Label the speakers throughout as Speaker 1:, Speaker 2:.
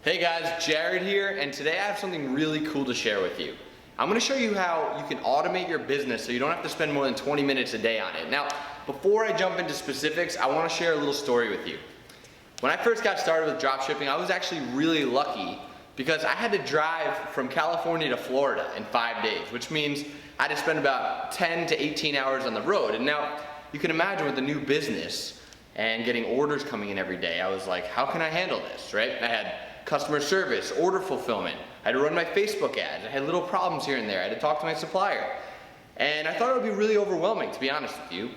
Speaker 1: Hey guys, Jared here, and today I have something really cool to share with you. I'm going to show you how you can automate your business so you don't have to spend more than 20 minutes a day on it. Now, before I jump into specifics, I want to share a little story with you. When I first got started with dropshipping, I was actually really lucky because I had to drive from California to Florida in 5 days, which means I had to spend about 10 to 18 hours on the road. And now, you can imagine with a new business and getting orders coming in every day, I was like, how can I handle this, right? I had customer service, order fulfillment. I had to run my Facebook ads. I had little problems here and there. I had to talk to my supplier. And I thought it would be really overwhelming, to be honest with you.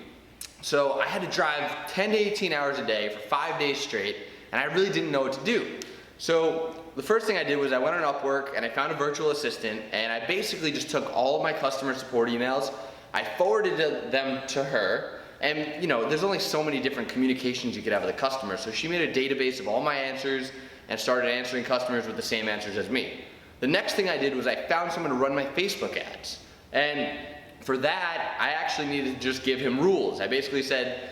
Speaker 1: So I had to drive 10 to 18 hours a day for 5 days straight, and I really didn't know what to do. So the first thing I did was I went on Upwork and I found a virtual assistant, and I basically just took all of my customer support emails, I forwarded them to her, and there's only so many different communications you could have with a customer, so she made a database of all my answers and started answering customers with the same answers as me. The next thing I did was I found someone to run my Facebook ads. And for that, I actually needed to just give him rules. I basically said,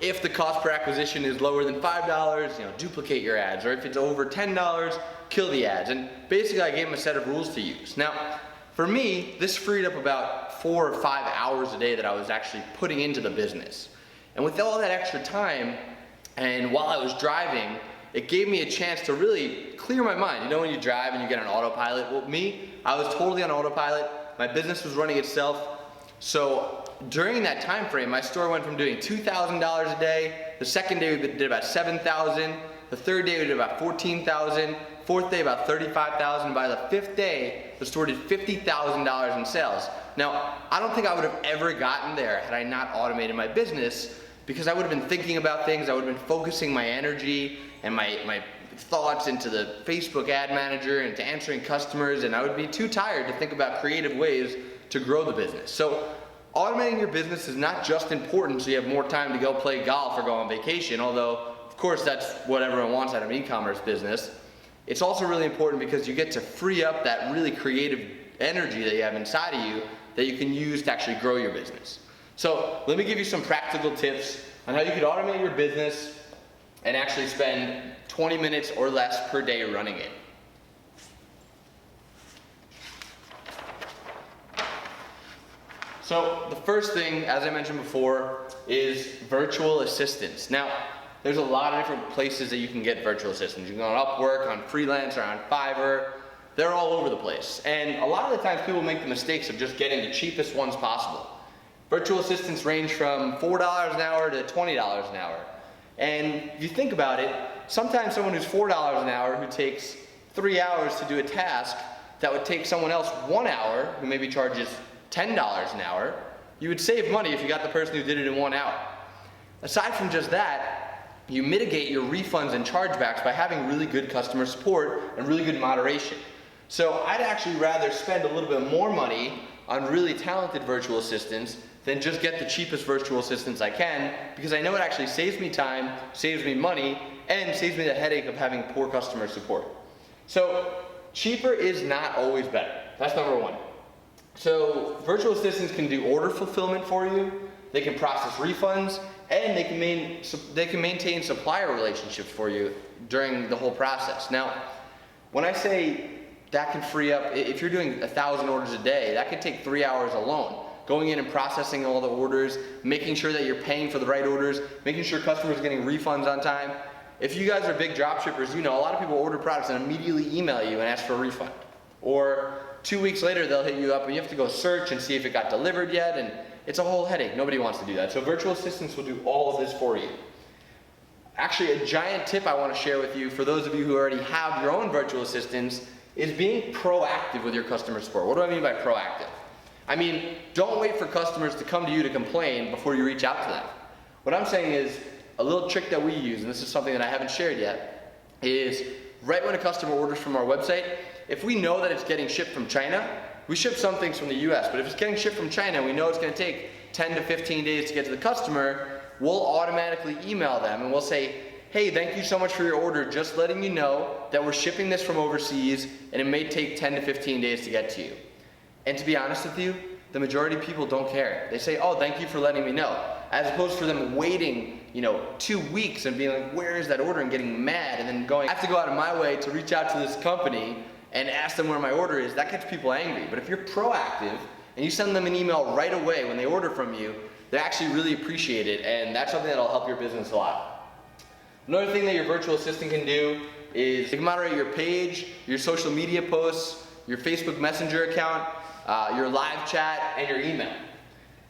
Speaker 1: if the cost per acquisition is lower than $5, duplicate your ads. Or if it's over $10, kill the ads. And basically I gave him a set of rules to use. Now, for me, this freed up about 4 or 5 hours a day that I was actually putting into the business. And with all that extra time, and while I was driving, it gave me a chance to really clear my mind. When you drive and you get on autopilot? Well, me, I was totally on autopilot. My business was running itself. So during that time frame, my store went from doing $2,000 a day. The second day we did about $7,000. The third day we did about $14,000. Fourth day about $35,000. By the fifth day, the store did $50,000 in sales. Now, I don't think I would have ever gotten there had I not automated my business, because I would have been thinking about things, I would have been focusing my energy and my thoughts into the Facebook ad manager and to answering customers, and I would be too tired to think about creative ways to grow the business. So automating your business is not just important so you have more time to go play golf or go on vacation, although of course that's what everyone wants out of an e-commerce business. It's also really important because you get to free up that really creative energy that you have inside of you that you can use to actually grow your business. So let me give you some practical tips on how you can automate your business and actually spend 20 minutes or less per day running it. So the first thing, as I mentioned before, is virtual assistants. Now, there's a lot of different places that you can get virtual assistants. You can go on Upwork, on Freelancer, on Fiverr. They're all over the place. And a lot of the times people make the mistakes of just getting the cheapest ones possible. Virtual assistants range from $4 an hour to $20 an hour. And if you think about it, sometimes someone who's $4 an hour who takes 3 hours to do a task that would take someone else 1 hour who maybe charges $10 an hour, you would save money if you got the person who did it in 1 hour. Aside from just that, you mitigate your refunds and chargebacks by having really good customer support and really good moderation. So I'd actually rather spend a little bit more money on really talented virtual assistants than just get the cheapest virtual assistants I can, because I know it actually saves me time, saves me money, and saves me the headache of having poor customer support. So cheaper is not always better. That's number one. So virtual assistants can do order fulfillment for you, they can process refunds, and they can maintain supplier relationships for you during the whole process. Now, when I say that can free up, if you're doing 1,000 orders a day, that could take 3 hours alone. Going in and processing all the orders, making sure that you're paying for the right orders, making sure customers are getting refunds on time. If you guys are big drop shippers, a lot of people order products and immediately email you and ask for a refund. Or 2 weeks later, they'll hit you up and you have to go search and see if it got delivered yet, and it's a whole headache. Nobody wants to do that. So virtual assistants will do all of this for you. Actually, a giant tip I want to share with you for those of you who already have your own virtual assistants is being proactive with your customer support. What do I mean by proactive? I mean, don't wait for customers to come to you to complain before you reach out to them. What I'm saying is, a little trick that we use, and this is something that I haven't shared yet, is right when a customer orders from our website, if we know that it's getting shipped from China, we ship some things from the US, but if it's getting shipped from China, we know it's gonna take 10 to 15 days to get to the customer, we'll automatically email them and we'll say, hey, thank you so much for your order, just letting you know that we're shipping this from overseas and it may take 10 to 15 days to get to you. And to be honest with you, the majority of people don't care. They say, oh, thank you for letting me know. As opposed for them waiting, 2 weeks and being like, where is that order, and getting mad, and then going, I have to go out of my way to reach out to this company and ask them where my order is. That gets people angry. But if you're proactive and you send them an email right away when they order from you, they actually really appreciate it, and that's something that'll help your business a lot. Another thing that your virtual assistant can do is it can moderate your page, your social media posts, your Facebook Messenger account, your live chat, and your email.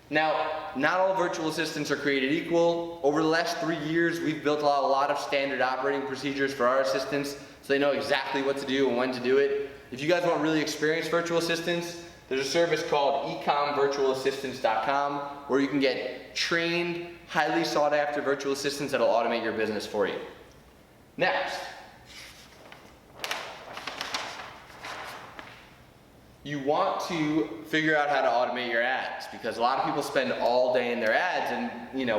Speaker 1: Now, not all virtual assistants are created equal. Over the last 3 years, we've built a lot of standard operating procedures for our assistants so they know exactly what to do and when to do it. If you guys want really experienced virtual assistants, there's a service called ecomvirtualassistants.com where you can get trained, highly sought after virtual assistants that'll automate your business for you. Next, you want to figure out how to automate your ads, because a lot of people spend all day in their ads, and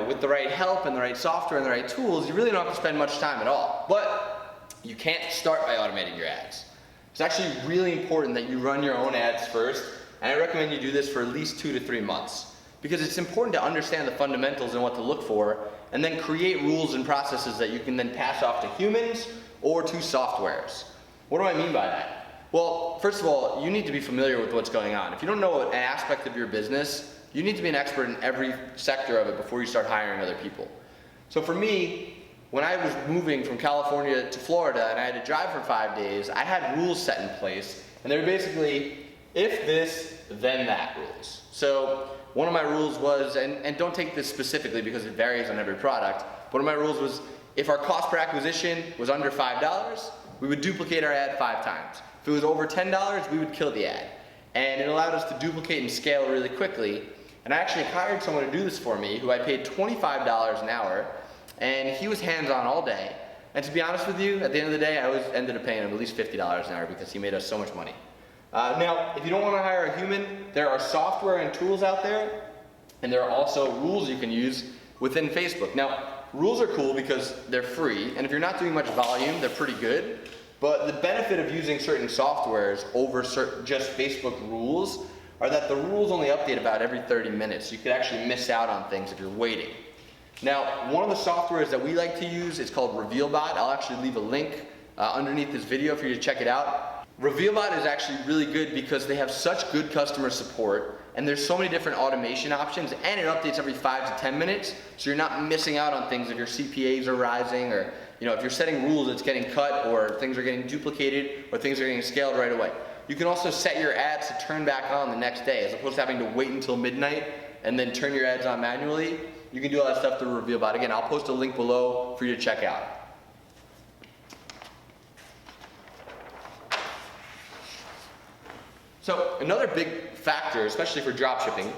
Speaker 1: with the right help and the right software and the right tools, you really don't have to spend much time at all. But you can't start by automating your ads. It's actually really important that you run your own ads first, and I recommend you do this for at least 2 to 3 months, because it's important to understand the fundamentals and what to look for, and then create rules and processes that you can then pass off to humans or to softwares. What do I mean by that? Well, first of all, you need to be familiar with what's going on. If you don't know an aspect of your business, you need to be an expert in every sector of it before you start hiring other people. So for me, when I was moving from California to Florida and I had to drive for 5 days, I had rules set in place, and they were basically, if this, then that rules. So one of my rules was, and don't take this specifically because it varies on every product, one of my rules was, if our cost per acquisition was under $5, we would duplicate our ad 5 times. If it was over $10, we would kill the ad. And it allowed us to duplicate and scale really quickly. And I actually hired someone to do this for me, who I paid $25 an hour, and he was hands-on all day. And to be honest with you, at the end of the day, I always ended up paying him at least $50 an hour because he made us so much money. Now, if you don't want to hire a human, there are software and tools out there, and there are also rules you can use within Facebook. Now, rules are cool because they're free, and if you're not doing much volume, they're pretty good. But the benefit of using certain softwares over just Facebook rules are that the rules only update about every 30 minutes. You could actually miss out on things if you're waiting. Now, one of the softwares that we like to use is called RevealBot. I'll actually leave a link underneath this video for you to check it out. RevealBot is actually really good because they have such good customer support, and there's so many different automation options, and it updates every 5 to 10 minutes, so you're not missing out on things if your CPAs are rising, or if you're setting rules, it's getting cut, or things are getting duplicated, or things are getting scaled right away. You can also set your ads to turn back on the next day, as opposed to having to wait until midnight and then turn your ads on manually. You can do all that stuff through RevealBot. Again, I'll post a link below for you to check out. So another big factor, especially for dropshipping,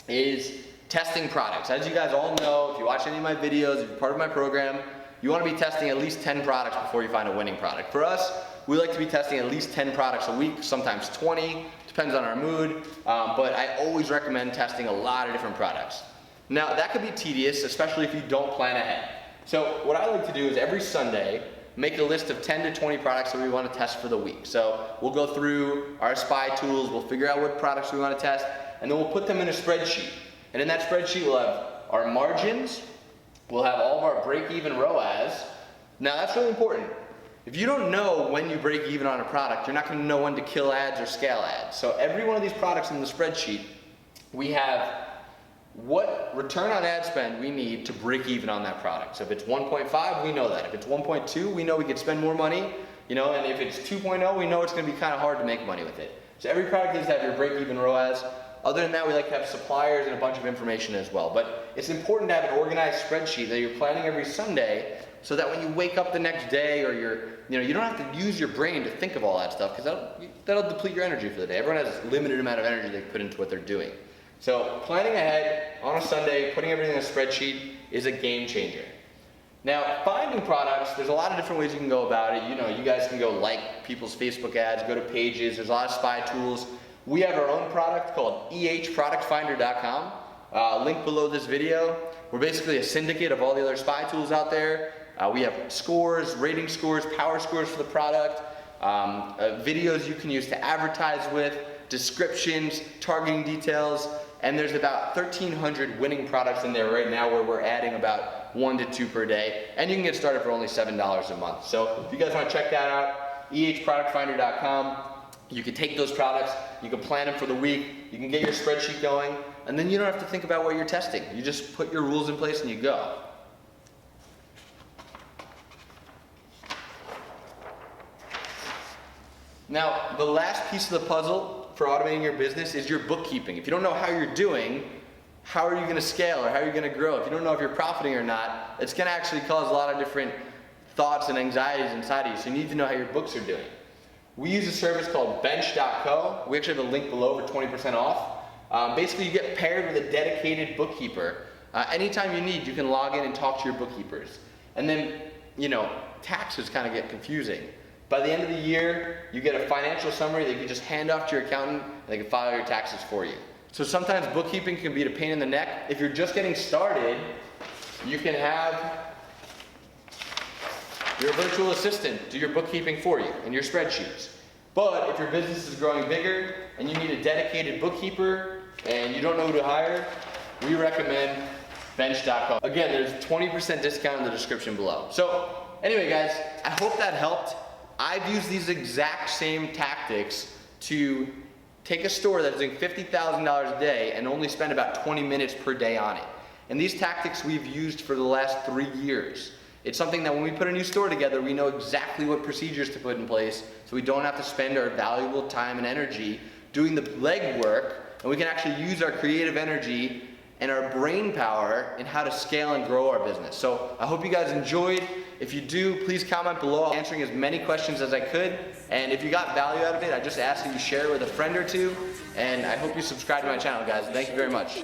Speaker 1: is testing products. As you guys all know, if you watch any of my videos, if you're part of my program, you want to be testing at least 10 products before you find a winning product. For us, we like to be testing at least 10 products a week, sometimes 20, depends on our mood, but I always recommend testing a lot of different products. Now, that could be tedious, especially if you don't plan ahead. So what I like to do is every Sunday, make a list of 10 to 20 products that we want to test for the week. So we'll go through our spy tools, we'll figure out what products we want to test, and then we'll put them in a spreadsheet. And in that spreadsheet, we'll have our margins, we'll have all of our break-even ROAS. Now that's really important. If you don't know when you break even on a product, you're not going to know when to kill ads or scale ads. So every one of these products in the spreadsheet, we have what return on ad spend we need to break even on that product. So if it's 1.5, we know that. If it's 1.2, we know we could spend more money, and if it's 2.0, we know it's going to be kind of hard to make money with it. So every product needs to have your break-even ROAS. Other than that, we like to have suppliers and a bunch of information as well. But it's important to have an organized spreadsheet that you're planning every Sunday, so that when you wake up the next day, or you don't have to use your brain to think of all that stuff, because that'll deplete your energy for the day. Everyone has a limited amount of energy they put into what they're doing. So planning ahead on a Sunday, putting everything in a spreadsheet is a game changer. Now, finding products, there's a lot of different ways you can go about it. You guys can go like people's Facebook ads, go to pages, there's a lot of spy tools. We have our own product called ehproductfinder.com. Link below this video. We're basically a syndicate of all the other spy tools out there. We have scores, rating scores, power scores for the product, videos you can use to advertise with, descriptions, targeting details, and there's about 1,300 winning products in there right now where we're adding about 1 to 2 per day, and you can get started for only $7 a month. So if you guys want to check that out, ehproductfinder.com. You can take those products, you can plan them for the week, you can get your spreadsheet going, and then you don't have to think about what you're testing. You just put your rules in place and you go. Now, the last piece of the puzzle for automating your business is your bookkeeping. If you don't know how you're doing, how are you going to scale or how are you going to grow? If you don't know if you're profiting or not, it's going to actually cause a lot of different thoughts and anxieties inside of you. So you need to know how your books are doing. We use a service called bench.co. We actually have a link below for 20% off. Basically, you get paired with a dedicated bookkeeper. Anytime you need, you can log in and talk to your bookkeepers. And then, taxes kind of get confusing. By the end of the year, you get a financial summary that you can just hand off to your accountant and they can file your taxes for you. So sometimes bookkeeping can be a pain in the neck. If you're just getting started, you can have your virtual assistant do your bookkeeping for you and your spreadsheets. But if your business is growing bigger and you need a dedicated bookkeeper and you don't know who to hire, we recommend bench.co. Again, there's a 20% discount in the description below. So anyway, guys, I hope that helped. I've used these exact same tactics to take a store that's doing $50,000 a day and only spend about 20 minutes per day on it. And these tactics we've used for the last 3 years. It's something that when we put a new store together, we know exactly what procedures to put in place so we don't have to spend our valuable time and energy doing the legwork, and we can actually use our creative energy and our brain power in how to scale and grow our business. So I hope you guys enjoyed. If you do, please comment below. I'm answering as many questions as I could. And if you got value out of it, I just ask that you share it with a friend or two. And I hope you subscribe to my channel, guys. Thank you very much.